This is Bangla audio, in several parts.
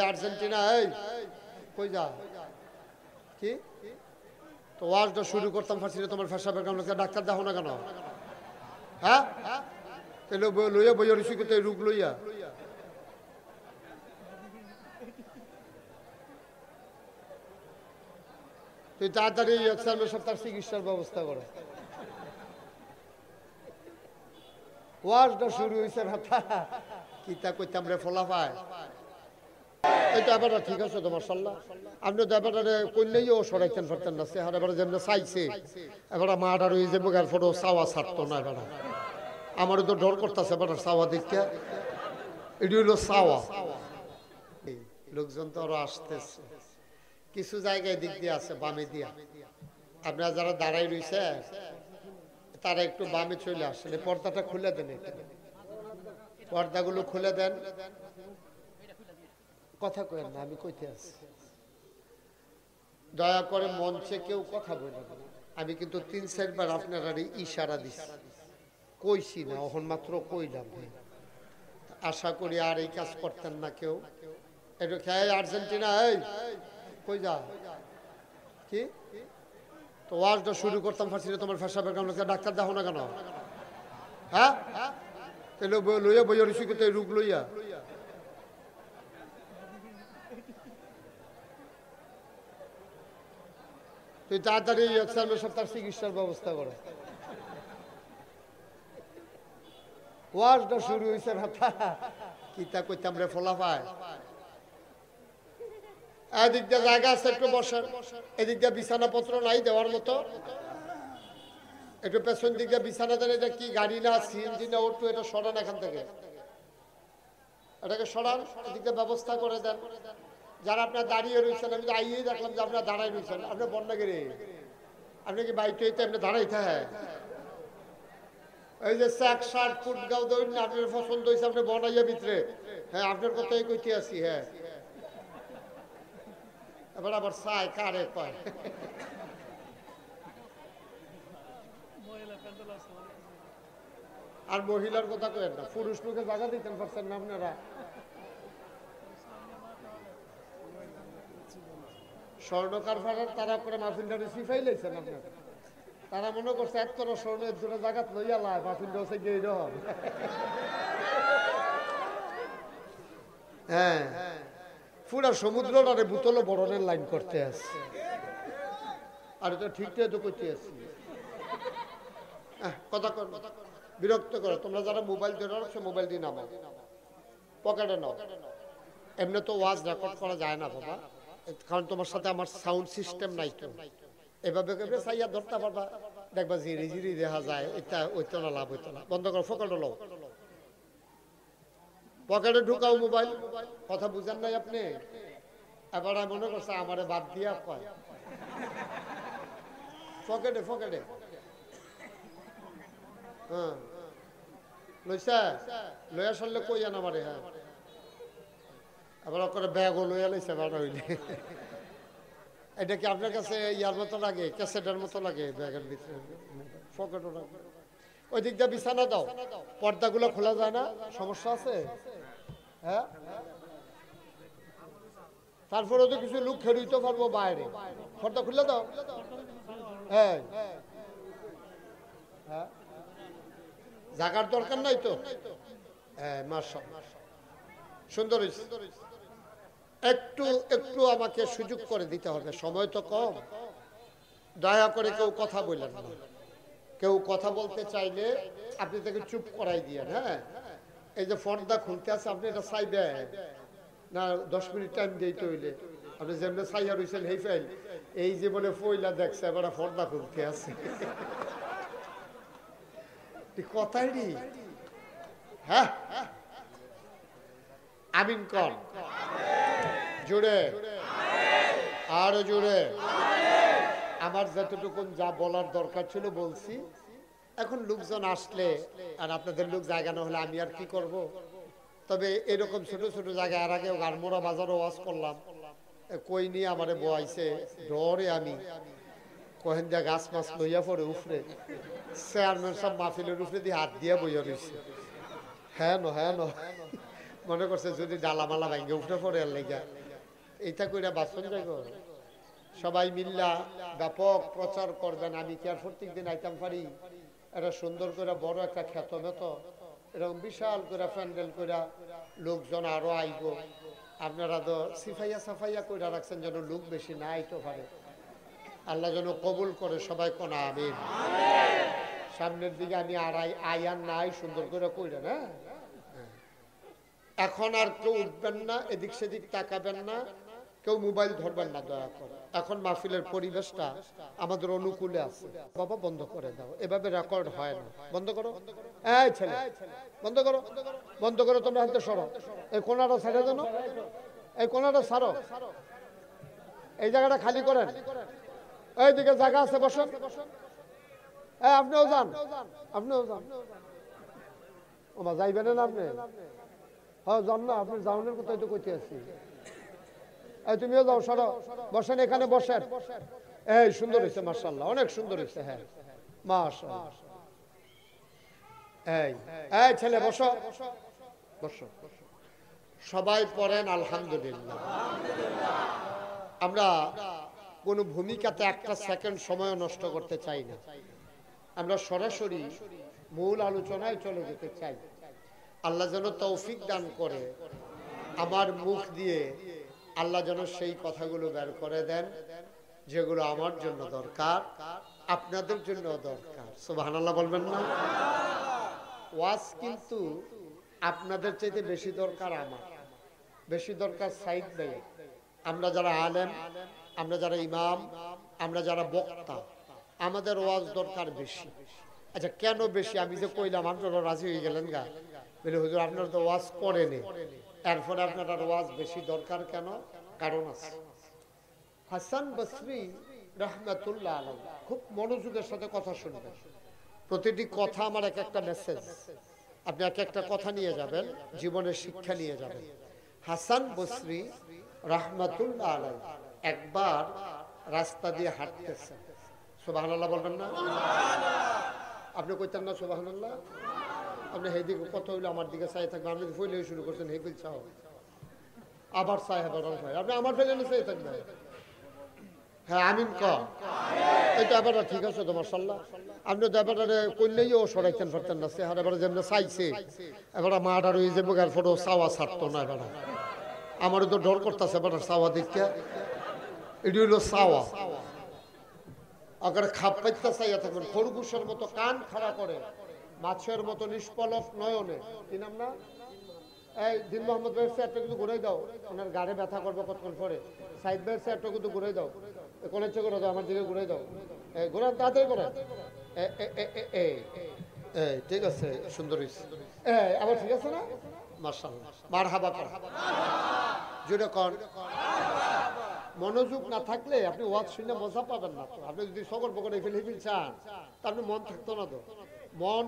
আর্জেন্টিনা এই কই যা কি তো ওয়াজটা শুরু করতাম পারছি না তোমার ফেসাবের কারণে ডাক্তার দেখো না কেন হ্যাঁ তাহলে লইয়া বইয়া রুচি করতে রোগ লইয়া তুই তাড়াতাড়ি তার চিকিৎসার ব্যবস্থা করো ওয়াজটা শুরু হয়েছে না কিতা কইতাম রে ফলা পায় এটা এবার ঠিক আছে তোমার সাল্লাহ আপনি তো এবারে করলেই ও সরাইতেন পারতেন না চেহারা এবার যেমন চাইছে এবার মাটা রয়ে যাবো এর ফটো চাওয়া ছাড়তো না এবার আমারও তো ডর করতেছে এবার চাওয়া দেখতে এটি হলো চাওয়া লোকজন তো আরো আসতেছে কিছু জায়গায় দিক দিয়ে আছে বামে দিয়া আপনারা যারা দাঁড়াই রয়েছে তারা একটু বামে চলে আসেন পর্দাটা খুলে দেন পর্দাগুলো খুলে দেন কথা কয়েন না আমি কইতে আছি দয়া করে মঞ্চে কেউ কথা বলবেন আমি কিন্তু 3-4 বার আপনারা ইশারা দিছি কইছি না এখন মাত্র কইলাম আশা করি আর এই কাজ করতেন না কেউ একটু খেয়ে আর্জেন্টিনা এই কই যা কি তো ওয়াজটা শুরু করতাম পারছি না তোমার ফেসাবের কারণে ডাক্তার দেখো না কেন হ্যাঁ তাহলে লইয়া বইয়া রুচি করতে রোগ লইয়া তুই তাড়াতাড়ি তার চিকিৎসার ব্যবস্থা করো ওয়াজটা শুরু হয়েছে না কিতা কইতাম রে ফলা পায় এদিক দিয়ে জায়গা আছে একটু বসার এদিক দিয়ে বিছানাপত্র নাই দেওয়ার মতো একটু পেছন দিক দিয়ে বিছানা দেন এটা কি গাড়ি না সিএনজি না ওটু এটা সরান এখান থেকে এটাকে সরান এদিক দিয়ে ব্যবস্থা করে দেন যারা আপনার দাঁড়িয়ে রয়েছেন আমি তো আইয়েই দেখলাম যে আপনার দাঁড়াই রয়েছেন আপনার বন্যাগিরি আপনি কি বাইক হইতে আপনি দাঁড়াইতে হ্যাঁ এই যে শাক শার্ট ফুট গাও দৌড় আপনার পছন্দ হয়েছে আপনি বনাইয়া ভিতরে হ্যাঁ আপনার কথাই কইতে আছি হ্যাঁ এবার আবার চাই কারে কয় আর মহিলার কথা কেন না পুরুষ লোকে জায়গা দিতেন পারছেন না আপনারা স্বর্ণকার ফাড়ার তারা করে মাহফিলটা সিফাই লাইছেন আপনার তারা মনে করছে এক তোর স্বর্ণের দুটো জায়গা লইয়া লায় মাহফিলটা হচ্ছে গিয়ে রহন হ্যাঁ পুরা সমুদ্রটারে বোতল বরণের লাইন করতে আসছে আর এটা ঠিকঠাক তো করতে আসছি কথা কর বিরক্ত করো তোমরা যারা মোবাইল দিয়ে রাখছো মোবাইল দিয়ে নামাও পকেটে নাও এমনি তো ওয়াজ রেকর্ড করা যায় না বাবা কারণ তোমার সাথে আমার সাউন্ড সিস্টেম নাই তো এভাবে করে চাইয়া ধরতে পারবা দেখবা জিরি জিরি দেখা যায় এটা ওইতো না লাভ হইতো না বন্ধ করো পকেটে নাও পকেটে ঢুকাও মোবাইল কথা বুঝেন নাই আপনি এবার মনে করছে আমারে বাদ দিয়া কয় পকেটে পকেটে হ্যাঁ লইসা লইয়া সরলে কই আন আমারে হ্যাঁ আবার করে ব্যাগও লইয়া লইছে বাড়া হইলে এটা কি আপনার কাছে ইয়ার মতো লাগে ক্যাসেটের মতো লাগে ব্যাগের ভিতরে পকেটও লাগে ওই দিক দিয়ে বিছানা দাও পর্দাগুলো খোলা যায় না সমস্যা আছে হ্যাঁ তারপরে তো কিছু লোক খেলতে পারবো বাইরে পর্দা খুলে দাও হ্যাঁ হ্যাঁ জাগার দরকার নাই তো হ্যাঁ মাশাআল্লাহ সুন্দর হয়েছে একটু একটু আমাকে সুযোগ করে দিতে হবে সময় তো কম দয়া করে কেউ কথা বললেন না কেউ কথা বলতে চাইলে আপনি তাকে চুপ করাই দিয়ে হ্যাঁ এই যে পর্দা খুলতে আছে আপনি এটা চাইবেন না 10 মিনিট টাইম দিতে হইলে আপনি যেমনি চাইয়া রয়েছেন এই ফাইল এই জীবনে পয়লা দেখছে এবার পর্দা খুলতে আছে কথাই নি হ্যাঁ আমিন কর জুড়ে আরো জুড়ে আমার যতটুকুন যা বলার দরকার ছিল বলছি এখন লোকজন আসলে আর আপনাদের লোক জায়গা না হলে আমি আর কি করব তবে এরকম ছোট ছোট জায়গায় আর আগেও গারমোড়া বাজারও ওয়াজ করলাম কই নিয়ে আমারে বয়াইছে ডরে আমি কহেন দিয়া গাছ মাছ লইয়া পড়ে উফরে চেয়ারম্যান সব মাহফিলের উপরে দিয়ে হাত দিয়া বইয়া রয়েছে হ্যাঁ ন মনে করছে যদি ডালামালা ভাঙ্গে উঠে পড়ে লেগা এইটা কইরা বাঁচন যাইব। সবাই মিল্লা ব্যাপক প্রচার করবেন। আমি কি আর প্রত্যেক দিন আইতাম পারি? এটা সুন্দর করে বড় একটা খ্যাত মেত এরকম বিশাল করে প্যান্ডেল করে লোকজন আরো আইব। আপনারা তো সিফাইয়া সাফাইয়া কইরা রাখছেন যেন লোক বেশি না আইতে পারে। আল্লাহ যেন কবুল করে, সবাই কোন আমিন। সামনের দিকে আমি আয়ার নাই সুন্দর করে কইরা না। এখন আর কেউ উঠবেন না, এদিক সেদিক তাকাবেন না, কেউ মোবাইল ধরবেন না দয়া করে। এখন মাহফিলের পরিবেশটা আমাদের অনুকূলে আছে। বাবা বন্ধ করে দাও, এভাবে রেকর্ড হয় না। বন্ধ করো, এই ছেলে বন্ধ করো, বন্ধ করো। তোমরা হাতে সরো, এই কোনাটা ছেড়ে দেন, এই কোনাটা ছাড়ো, এই জায়গাটা খালি করেন। এইদিকে জায়গা আছে, বসেন। আপনিও যান, আপনিও যান। ওমা যাইবেন না আপনি? হ্যাঁ যান না, আপনি যাওনের কোথায় তো কইতে আছি। এই তুমিও যাও, সরো, বসেন এখানে, বসেন। এই সুন্দর হয়েছে মাশাআল্লাহ, অনেক সুন্দর হয়েছে। হ্যাঁ মাশাআল্লাহ। এই ছেলে বসো, বসো। সবাই পড়েন আলহামদুলিল্লাহ। আমরা কোন ভূমিকাতে একটা সেকেন্ড সময় নষ্ট করতে চাই না। আমরা সরাসরি মূল আলোচনায় চলে যেতে চাই। আল্লাহ যেন তৌফিক দান করে, আমার মুখ দিয়ে আল্লাহ যেন সেই কথাগুলো বের করে দেন যেগুলো আমার জন্য দরকার, আপনাদের জন্য দরকার। সুবহানাল্লাহ বলবেন না? ওয়াজ কিন্তু আপনাদের চাইতে বেশি দরকার আমার, বেশি দরকার সাইদ ভাই। আমরা যারা আলেম, আমরা যারা ইমাম, আমরা যারা বক্তা, আমাদের ওয়াজ দরকার বেশি। আচ্ছা কেন বেশি? আমি যে কইলাম আপনারা রাজি হয়ে গেলেন গা, বলে হুজুর আপনারা তো ওয়াজ করেনি, এরপরে আপনারা ওয়াজ বেশি দরকার কেন? কারণ আছে। হাসান বসরি রাহমাতুল্লাহ আলাইহি খুব মনোযোগের সাথে কথা শুনবেন। প্রতিটি কথা আমার এক একটা মেসেজ। আপনি এক একটা কথা নিয়ে যাবেন, জীবনের শিক্ষা নিয়ে যাবেন। হাসান বসরি রাহমাতুল্লাহ আলাইহি একবার রাস্তা দিয়ে হাঁটতেছেন। সুবহানাল্লাহ বলবেন না? আপনি কইতেন না সুবহানাল্লাহ? আপনি হেদিকে কত হইলো আমার দিকে চাই থাকবেন। আপনি ফইলে শুরু করছেন হেবিল চাও, আবার চাই আবার ভাই আপনি আমার ফেলে চাই থাকবেন। হ্যাঁ আমিন ক। এটা এবার ঠিক আছে তো মাশাআল্লাহ। আপনি তো এবারে কইলেই ও সরাইতেন পারতেন না, চেহারা এবারে যেমন চাইছে এবার মাটার হয়ে যাবো, এর ফটো চাওয়া ছাড়তো না। এবার আমারও তো ডর করতেছে এবার চাওয়া দেখতে। এটি হইলো চাওয়া। আগে খাপ পাইতে চাইয়া থাকবেন, খরগোশের মতো কান খাড়া করে, মাছের মতো নিষ্পলক নয়নে। কি নাম না? এই দিন মোহাম্মদ ভাইয়ের চেয়ারটা কিন্তু ঘুরাই দাও, ওনার গাড়ে ব্যথা করবে কতক্ষণ পরে। সাইদ ভাইয়ের চেয়ারটা কিন্তু ঘুরাই দাও, কোন ইচ্ছে করে দাও, আমার দিকে ঘুরাই দাও। ঘোরান তাড়াতাড়ি করেন। ঠিক আছে, সুন্দর হয়েছে। আবার ঠিক আছে না? মাশাআল্লাহ, মারহাবা কর, জোরে কর। মনোযোগ না থাকলে আপনি ওয়াজ শুনে মজা পাবেন না। তো আপনি যদি সকল পকড়ে ফেলে চান তা আপনি মন থাকতো না। তো মন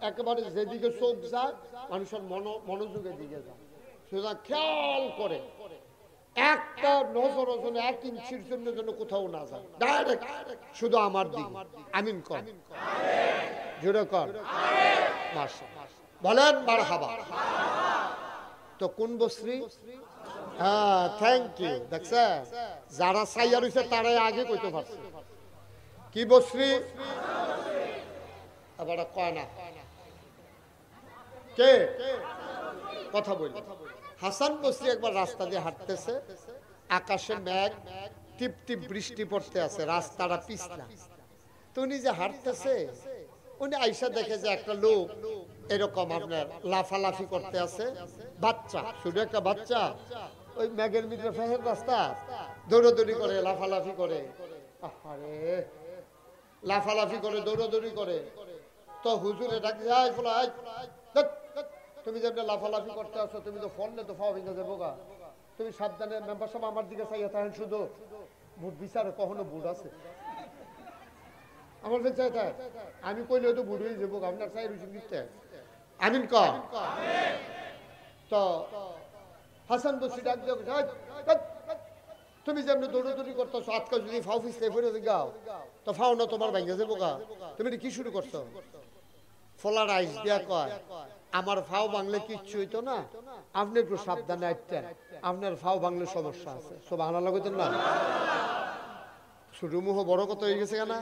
একেবারে যেদিকে চোখ যায় মানুষের মনোযোগের দিকে যায়। সুতরাং খেয়াল করে একটা নজর ওজন 1 ইঞ্চির জন্য যেন কোথাও না যায়, ডাইরেক্ট শুধু আমার দিকে। আমিন কর, জোরে কর। মাশাআল্লাহ বলেন মারহাবা। তো কোন বসরি? হ্যাঁ থ্যাংক ইউ। দেখছেন যারা চাইয়া রয়েছে তারাই আগে কইতে পারছে। কি বসরি? আবার কয় না কে কথা বলি। হাসান বসরি একবার রাস্তা দিয়ে হাঁটতেছে, আকাশে মেঘ, টিপ টিপ বৃষ্টি পড়তে আছে, রাস্তাটা পিছলা। তো উনি যে হাঁটতেছে, উনি আইসা দেখে যে একটা লোক এরকম আপনার লাফালাফি করতে আছে। বাচ্চা, শুধু একটা বাচ্চা ওই মেঘের ভিতরে ফেহের রাস্তা দৌড়াদৌড়ি করে, লাফালাফি করে। আরে লাফালাফি করে, দৌড়াদৌড়ি করে। তো হুজুরে ডাকি যায়, তুমি যেমন লাফালাফি করতে আসো, তুমি তো ফোন নে তো ফাও ভেঙে যাবো গা। তুমি সাবধানে, মেম্বার সাহেব আমার দিকে চাইয়া থাকেন শুধু। বুট বিচারে কখনো বুট আছে আমার চাই তাই, আমি কইলে তো বুট হয়ে যাবো। আপনার চাই রুচি দিতে আমিন ক। তো হাসান বসরি ডাক দিয়ে তুমি যেমন দৌড়াদৌড়ি করতেছো, আজকে যদি ফাও ফিসলে ফিরে গাও তো ফাও না তোমার ভেঙে যাবো গা। তুমি কি শুরু করছো? ফলার আইস দিয়া কয়, আমার ফাও বাংলে কিচ্ছু হইতো না, আপনি একটু সাবধানে আইতেন, আপনার ফাও বাংলে সমস্যা আছে। সুবহানাল্লাহ কইতেন না? ছোট মুহ বড় কথা হয়ে গেছে কেন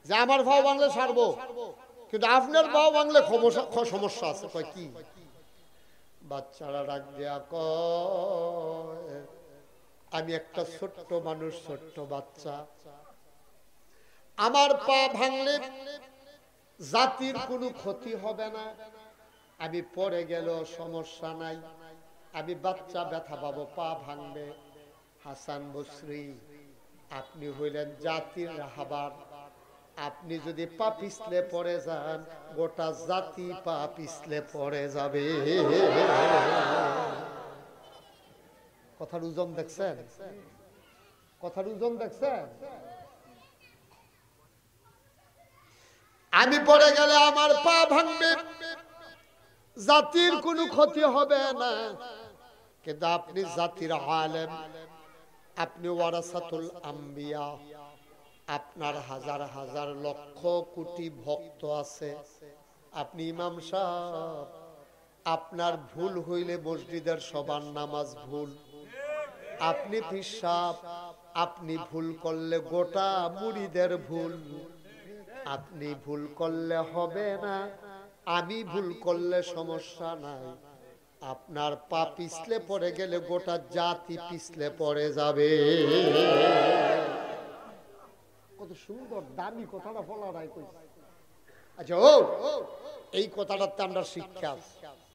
যে আমার ফাও বাংলে ছাড়বো, কিন্তু আপনার ফাও বাংলে সমস্যা আছে। কয় কি? বাচ্চারা ডাক দেয়া কয়, আমি একটা ছোট্ট মানুষ, ছোট্ট বাচ্চা, আমার পা ভাঙলে জাতির কোনো ক্ষতি হবে না, আমি পড়ে গেল সমস্যা নাই, আমি বাচ্চা ব্যথা পাবো, পা ভাঙবে। হাসান বসরি, আপনি হইলেন জাতির রাহাবার, আপনি যদি পা পিছলে পড়ে যান গোটা জাতি পা পিছলে পড়ে যাবে। কথার ওজন দেখছেন? কথার ওজন দেখছেন? আমি পড়ে গেলে আমার পা ভাঙবে, জাতির কোনো ক্ষতি হবে না, কিন্তু আপনি জাতির আলেম, আপনি ওয়ারাসাতুল আম্বিয়া, আপনার হাজার হাজার লক্ষ কোটি ভক্ত আছে, আপনি ইমাম সাহেব, আপনার ভুল হইলে মসজিদের সবার নামাজ ভুল, আপনি পীর সাহেব, আপনি ভুল করলে গোটা মুরিদের ভুল, আপনি ভুল করলে হবে না, আমি ভুল করলে সমস্যা নাই, আপনার পা পিছলে পড়ে গেলে গোটা জাতি পিছলে পড়ে যাবে। কত সুন্দর দামি কথাটা বলা নাই কইছে। আচ্ছা ও এই কথাটাতে আমরা শিক্ষা